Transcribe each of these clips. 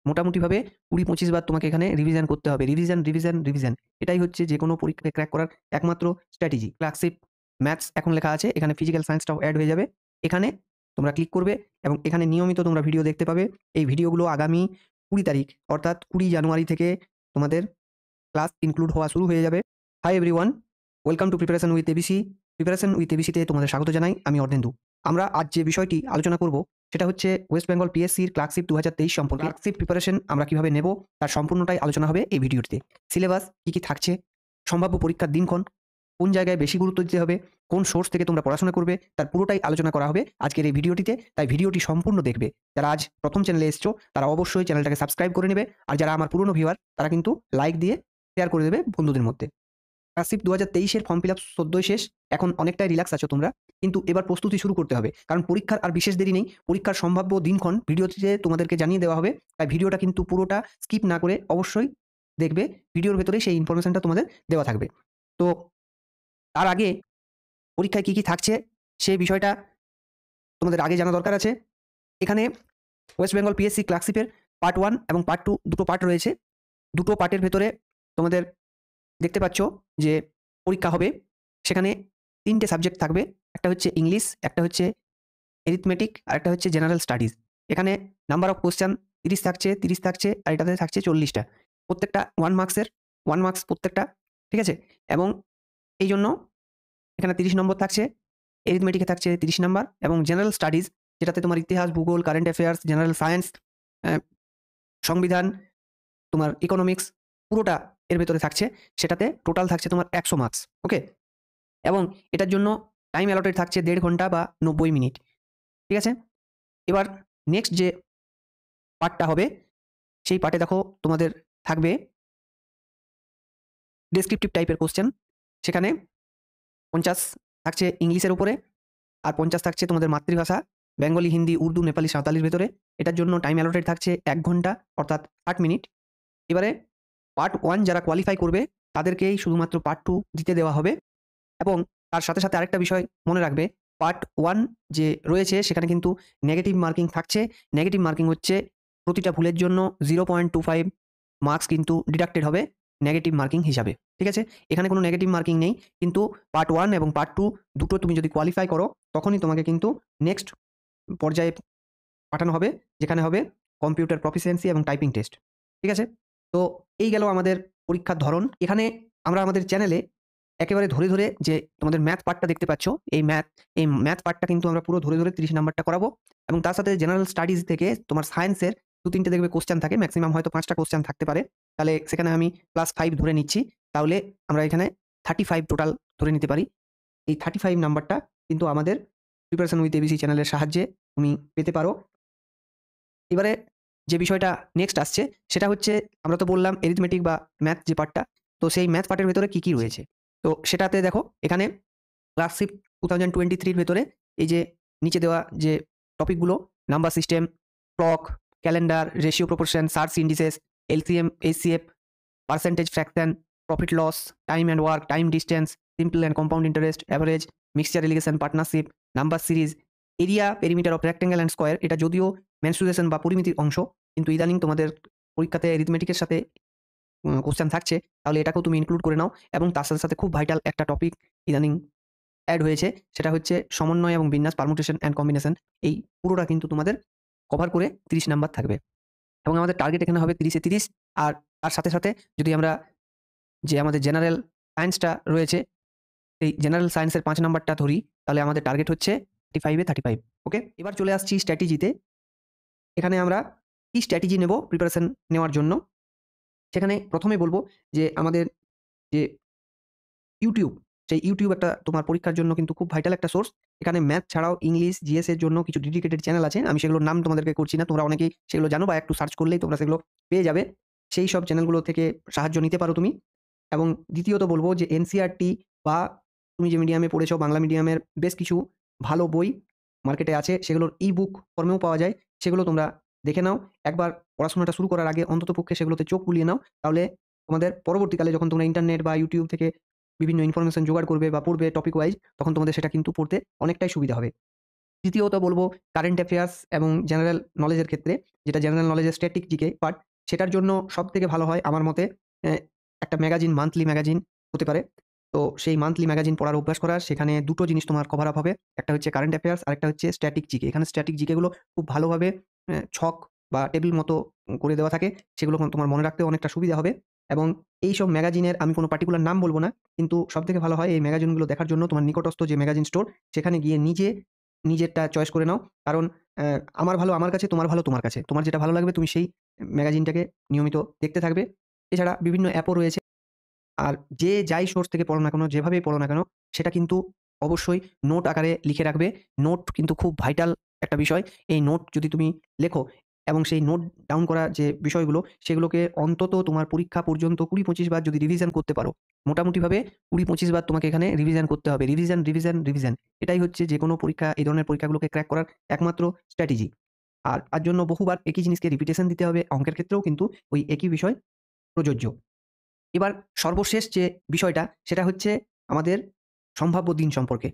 মোটামুটিভাবে ২০-২৫ বার তোমাকে এখানে রিভিশন করতে হবে। Revision, revision, revision. এটাই হচ্ছে যেকোনো পরীক্ষাকে ক্র্যাক করার একমাত্র স্ট্র্যাটেজি। ক্লাসিক ম্যাথস এখন লেখা আছে, এখানে ফিজিক্যাল সায়েন্সটাও এড হয়ে যাবে। এখানে তোমরা ক্লিক করবে এবং এখানে নিয়মিত তোমরা ভিডিও দেখতে পাবে। এই ভিডিওগুলো আগামী ২০ তারিখ অর্থাৎ ২০ জানুয়ারি থেকে তোমাদের ক্লাস ইনক্লুড হওয়া শুরু হয়ে যাবে। Hi everyone, welcome to preparation with ABC. Preparation with এবিসিতে তোমাদের স্বাগত জানাই। আমি অর্ধেন্দু। আমরা আজ যে বিষয়টি আলোচনা করব সেটা হচ্ছে ওয়েস্ট বেঙ্গল পিএসসির ক্লার্কশিপ ২০২৩ সম্পর্কে। ক্লার্কশিপ প্রিপারেশন আমরা কিভাবে নেব তার সম্পূর্ণটাই আলোচনা হবে এই ভিডিওটিতে। সিলেবাস কী কী থাকছে, সম্ভাব্য পরীক্ষার দিনক্ষণ, কোন জায়গায় বেশি গুরুত্ব দিতে হবে, কোন সোর্স থেকে তোমরা পড়াশোনা করবে, তার পুরোটাই আলোচনা করা হবে আজকের এই ভিডিওটিতে। তাই ভিডিওটি সম্পূর্ণ দেখবে। যারা আজ প্রথম চ্যানেলে এসছো তারা অবশ্যই চ্যানেলটাকে সাবস্ক্রাইব করে নেবে, আর যারা আমার পুরনো ভিউয়ার তারা কিন্তু লাইক দিয়ে শেয়ার করে দেবে বন্ধুদের মধ্যে। ক্লাসিক ২০২৩-এর ফর্ম ফিল আপ সদ্যই শেষ। এখন অনেকটাই রিল্যাক্স আছো তোমরা, কিন্তু এবার প্রস্তুতি শুরু করতে হবে, কারণ পরীক্ষার আর বিশেষ দেরি নেই। পরীক্ষার সম্ভাব্য দিনক্ষণ ভিডিওতে তোমাদেরকে জানিয়ে দেওয়া হবে। তাই ভিডিওটা কিন্তু পুরোটা স্কিপ না করে অবশ্যই দেখবে। ভিডিওর ভেতরে সেই ইনফরমেশনটা তোমাদের দেওয়া থাকবে। তো তার আগে পরীক্ষায় কী কী থাকছে সেই বিষয়টা তোমাদের আগে জানা দরকার আছে। এখানে ওয়েস্ট বেঙ্গল পিএসসি ক্লার্কশিপের পার্ট 1 এবং পার্ট 2 দুটো পার্ট রয়েছে। দুটো পার্টের ভেতরে তোমাদের দেখতে পাচ্ছ যে পরীক্ষা হবে। সেখানে ৩টে সাবজেক্ট থাকবে। একটা হচ্ছে ইংলিশ, একটা হচ্ছে অ্যারিথমেটিক, আর একটা হচ্ছে জেনারেল স্টাডিজ। এখানে নাম্বার অফ কোয়েশ্চেন ৩০ থাকছে, ৩০ থাকছে, আর এটাতে থাকছে 40টা। প্রত্যেকটা 1 মার্কসের, 1 মার্কস প্রত্যেকটা, ঠিক আছে? এবং এই জন্য এখানে 30 নম্বর থাকছে, অ্যারিথমেটিকে থাকছে 30 নাম্বার, এবং জেনারেল স্টাডিজ যেটাতে তোমার ইতিহাস, ভূগোল, কারেন্ট অ্যাফেয়ার্স, জেনারেল সায়েন্স, সংবিধান, তোমার ইকোনমিক্স পুরোটা এর ভেতরে থাকছে। সেটাতে টোটাল থাকছে তোমার 100 মার্কস। ওকে? এবং এটার জন্য টাইম অ্যালটেড থাকছে ১.৫ ঘন্টা বা ৯০ মিনিট। ঠিক আছে? এবার নেক্সট যে পার্টটা হবে সেই পার্টে দেখো তোমাদের থাকবে ডেসক্রিপটিভ টাইপের কোশ্চেন। সেখানে ৫০ থাকছে ইংলিশের উপরে, আর ৫০ থাকছে তোমাদের মাতৃভাষা বেঙ্গলি, হিন্দি, উর্দু, নেপালি, সাঁওতালির ভেতরে। এটার জন্য টাইম অ্যালটেড থাকছে ১ ঘন্টা অর্থাৎ ৬০ মিনিট। এবারে পার্ট 1 যারা কোয়ালিফাই করবে তাদেরকেই শুধুমাত্র পার্ট 2 দিতে দেওয়া হবে। এবং তার সাথে, সাথে আরেকটা বিষয় মনে রাখবে, পার্ট 1 যে রয়েছে সেখানে কিন্তু নেগেটিভ মার্কিং থাকছে। নেগেটিভ মার্কিং হচ্ছে প্রতিটা ভুলের জন্য 0.25 মার্কস কিন্তু ডিডাক্টেড হবে নেগেটিভ মার্কিং হিসাবে। ঠিক আছে? এখানে কোনো নেগেটিভ মার্কিং নেই, কিন্তু পার্ট 1 এবং পার্ট 2 দুটো তুমি যদি কোয়ালিফাই করো তখনই তোমাকে কিন্তু নেক্সট পর্যায়ে পাঠানো হবে, যেখানে হবে কম্পিউটার প্রফিসিয়েন্সি এবং টাইপিং টেস্ট। ঠিক আছে? তো এই গেল আমাদের পরীক্ষার ধরন। এখানে আমরা আমাদের চ্যানেলে একেবারে ধরে, ধরে যে তোমাদের ম্যাথ পার্টটা দেখতে পাচ্ছ, এই ম্যাথ পার্টটা কিন্তু আমরা পুরো ধরে, ধরে ৩০ নাম্বারটা করাবো, এবং তার সাথে জেনারেল স্টাডিজ থেকে তোমার সায়েন্সের ২-৩টে দেখবে কোশ্চেন থাকে, মেক্সিমাম হয়তো ৫টা কোশ্চেন থাকতে পারে। তাহলে সেখানে আমি +5 ধরে নিচ্ছি। তাহলে আমরা এখানে 35 টোটাল ধরে নিতে পারি। এই 35 নাম্বারটা কিন্তু আমাদের প্রিপারেশন উইথ এবিসি চ্যানেলের সাহায্যে তুমি পেতে পারো। এবারে যে বিষয়টা নেক্সট আসছে সেটা হচ্ছে, আমরা তো বললাম অ্যারিথমেটিক বা ম্যাথ যে পার্টটা, তো সেই ম্যাথ পার্টের ভেতরে কী, কী রয়েছে? তো সেটাতে দেখো এখানে ক্লার্কশিপ 2023 র ভেতরে এই যে নিচে দেওয়া যে টপিকগুলো, number system, clock, calendar, ratio proportion, surds indices, LCM, HCF, percentage fraction, profit loss, time and work, time distance, simple and compound interest, average, mixture relation, partnership, number series, area perimeter of rectangle and square. এটা যদিও menstruation বা পরিমিতির অংশ, কিন্তু ইদানিং তোমাদের পরীক্ষাতে অ্যারিথমেটিকের সাথে question থাকছে, তাহলে এটাকেও তুমি ইনক্লুড করে নাও। এবং তার সাথে, সাথে খুব ভাইটাল একটা টপিক ইদানিং অ্যাড হয়েছে, সেটা হচ্ছে সমন্বয় এবং বিন্যাস, পারমুটেশন অ্যান্ড কম্বিনেশন। এই পুরোটা কিন্তু তোমাদের কভার করে 30 নাম্বার থাকবে, এবং আমাদের টার্গেট এখানে হবে 30 এ 30। আর তার সাথে, সাথে যদি আমরা যে আমাদের জেনারেল সায়েন্সটা রয়েছে, এই জেনারেল সায়েন্সের ৫ নাম্বারটা ধরি, তাহলে আমাদের টার্গেট হচ্ছে 35 এ 35। ওকে? এবার চলে আসছি স্ট্র্যাটেজিতে। এখানে আমরা কি স্ট্র্যাটেজি নেব প্রিপারেশন নেওয়ার জন্য? সেখানে প্রথমে বলব যে আমাদের যে ইউটিউব, সেই ইউটিউব একটা তোমার পরীক্ষার জন্য কিন্তু খুব ভাইটাল একটা সোর্স। এখানে ম্যাথ ছাড়াও ইংলিশ, জিএস এর জন্য কিছু ডেডিকেটেড চ্যানেল আছে। আমি সেগুলোর নাম তোমাদেরকে করছি না, তোমরা অনেকেই সেগুলো জানো বা একটু সার্চ করলেই তোমরা সেগুলো পেয়ে যাবে। সেই সব চ্যানেলগুলো থেকে সাহায্য নিতে পারো তুমি। এবং দ্বিতীয়ত বলব যে এনসিইআরটি বা তুমি যে মিডিয়ামে পড়েছো বাংলা মিডিয়ামের বেশ কিছু ভালো বই মার্কেটে আছে, সেগুলোর ই-বুক ফর্মেও পাওয়া যায়। সেগুলো তোমরা দেখে নাও। একবার পড়াশোনাটা শুরু করার আগে অন্ততপক্ষে সেগুলোতে চোখ বুলিয়ে নাও। তাহলে তোমাদের পরবর্তীকালে যখন তোমরা ইন্টারনেট বা ইউটিউব থেকে বিভিন্ন ইনফরমেশন জোগাড় করবে বা পড়বে টপিক ওয়াইজ, তখন তোমাদের সেটা কিন্তু পড়তে অনেকটাই সুবিধা হবে। তৃতীয়ত বলবো কারেন্ট অ্যাফেয়ার্স এবং জেনারেল নলেজের ক্ষেত্রে, যেটা জেনারেল নলেজের স্ট্যাটিক জিকে পার্ট, সেটার জন্য সবথেকে ভালো হয় আমার মতে অ্যা একটা ম্যাগাজিন, মান্থলি ম্যাগাজিন হতে পারে। তো সেই মান্থলি ম্যাগাজিন পড়ার অভ্যাস করা, সেখানে দুটো জিনিস তোমার কভার আপ হবে। একটা হচ্ছে কারেন্ট অ্যাফেয়ার্স, আরেকটা হচ্ছে স্ট্যাটিক জিকে। এখানে স্ট্যাটিক জিকে গুলো খুব ভালোভাবে ছক বা টেবিল মতো করে দেওয়া থাকে। সেগুলো তোমার মনে রাখতেও অনেকটা সুবিধা হবে। এবং এইসব ম্যাগাজিনের আমি কোনো পার্টিকুলার নাম বলব না। কিন্তু সবথেকে ভালো হয় এই ম্যাগাজিনগুলো দেখার জন্য তোমার নিকটস্থ যে ম্যাগাজিন স্টোর, সেখানে গিয়ে নিজে নিজেরটা চয়েস করে নাও। কারণ আমার ভালো আমার কাছে, তোমার ভালো তোমার কাছে। তোমার যেটা ভালো লাগবে তুমি সেই ম্যাগাজিনটাকে নিয়মিত দেখতে থাকবে। এছাড়া বিভিন্ন অ্যাপও রয়েছে। আর যে যাই সোর্স থেকে পড়ো না কেন, যেভাবেই পড়ো না কেন, সেটা কিন্তু অবশ্যই নোট আকারে লিখে রাখবে। নোট কিন্তু খুব ভাইটাল একটা বিষয়। এই নোট যদি তুমি লেখো এবং সেই নোট ডাউন করা যে বিষয়গুলো, সেগুলোকে অন্তত তোমার পরীক্ষা পর্যন্ত ২০-২৫ বার যদি রিভিশন করতে পারো, মোটামুটিভাবে ২০-২৫ বার তোমাকে এখানে রিভিশন করতে হবে। Revision, revision, revision. এটাই হচ্ছে যেকোনো পরীক্ষা, এই ধরনের পরীক্ষাগুলোকে ক্র্যাক করার একমাত্র স্ট্র্যাটেজি। আর তার জন্য বহুবার একই জিনিসকে রিপিটেশন দিতে হবে। অঙ্কের ক্ষেত্রেও কিন্তু ওই একই বিষয় প্রযোজ্য। এবার সর্বশেষ যে বিষয়টা, সেটা হচ্ছে আমাদের সম্ভাব্য দিন সম্পর্কে।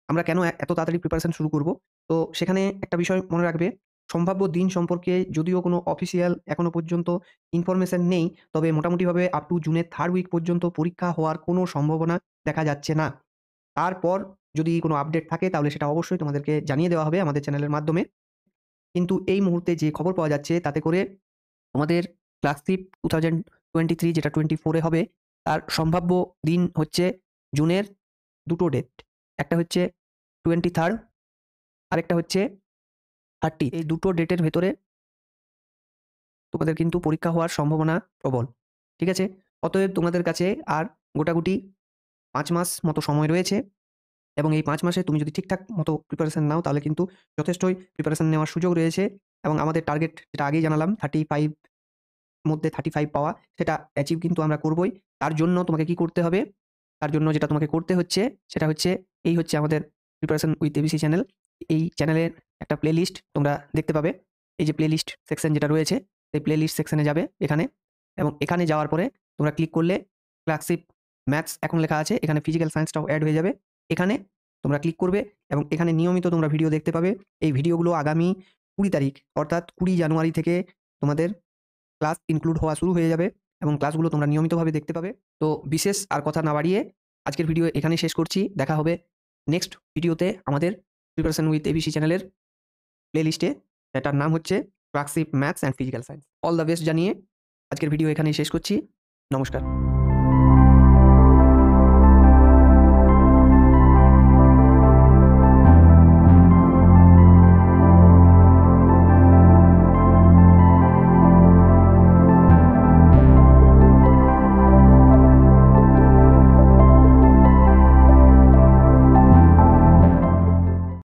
আমরা কেন এত তাড়াতাড়ি প্রিপারেশন শুরু করব? তো সেখানে একটা বিষয় মনে রাখবে, সম্ভাব্য দিন সম্পর্কে যদিও কোনো অফিসিয়াল এখনো পর্যন্ত ইনফরমেশন নেই, তবে মোটামুটিভাবে আপ টু জুনের 3rd উইক পর্যন্ত পরীক্ষা হওয়ার কোনো সম্ভাবনা দেখা যাচ্ছে না। তারপর যদি কোনো আপডেট থাকে তাহলে সেটা অবশ্যই তোমাদেরকে জানিয়ে দেওয়া হবে আমাদের চ্যানেলের মাধ্যমে। কিন্তু এই মুহূর্তে যে খবর পাওয়া যাচ্ছে তাতে করে তোমাদের ক্লাসশিপ 2023 যেটা 24 এ হবে, তার সম্ভাব্য দিন হচ্ছে জুনের ২ টো ডেট। একটা হচ্ছে 23rd, আরেকটা হচ্ছে 30। এই ২ টো ডেটের ভেতরে তোমাদের কিন্তু পরীক্ষা হওয়ার সম্ভাবনা প্রবল। ঠিক আছে? অতএব তোমাদের কাছে আর গোটাগুটি ৫ মাস মতো সময় রয়েছে এবং এই ৫ মাসে তুমি যদি ঠিকঠাক মতো প্রিপারেশন নাও তাহলে কিন্তু যথেষ্টই প্রিপারেশন নেওয়ার সুযোগ রয়েছে এবং আমাদের টার্গেট যেটা আগেই জানালাম 35 মধ্যে 35 পাওয়া, সেটা অ্যাচিভ কিন্তু আমরা করবই। তার জন্য তোমাকে কি করতে হবে? তার জন্য যেটা তোমাকে করতে হচ্ছে, সেটা হচ্ছে এই হচ্ছে আমাদের প্রিপারেশন উইথ এবিসি চ্যানেল। এই চ্যানেলের একটা প্লেলিস্ট তোমরা দেখতে পাবে। এই যে প্লেলিস্ট সেকশন যেটা রয়েছে, এই প্লেলিস্ট সেকশনে যাবে এখানে এবং এখানে যাওয়ার পরে তোমরা ক্লিক করলে ক্লাসিক ম্যাথস এখন লেখা আছে, এখানে ফিজিক্যাল সায়েন্সটাও এড হয়ে যাবে। এখানে তোমরা ক্লিক করবে এবং এখানে নিয়মিত তোমরা ভিডিও দেখতে পাবে। এই ভিডিওগুলো আগামী ২০ তারিখ অর্থাৎ ২০ জানুয়ারি থেকে তোমাদের ক্লাস ইনক্লুড হওয়া শুরু হয়ে যাবে এবং ক্লাসগুলো তোমরা নিয়মিতভাবে দেখতে পাবে। তো বিশেষ আর কথা না বাড়িয়ে আজকের ভিডিও এখানেই শেষ করছি। দেখা হবে নেক্সট ভিডিওতে আমাদের প্রিপারেশন উইথ এবিসি চ্যানেলের প্লেলিস্টে, যেটার নাম হচ্ছে classic maths and physical science. All the best জানিয়ে আজকের ভিডিও এখানেই শেষ করছি। নমস্কার।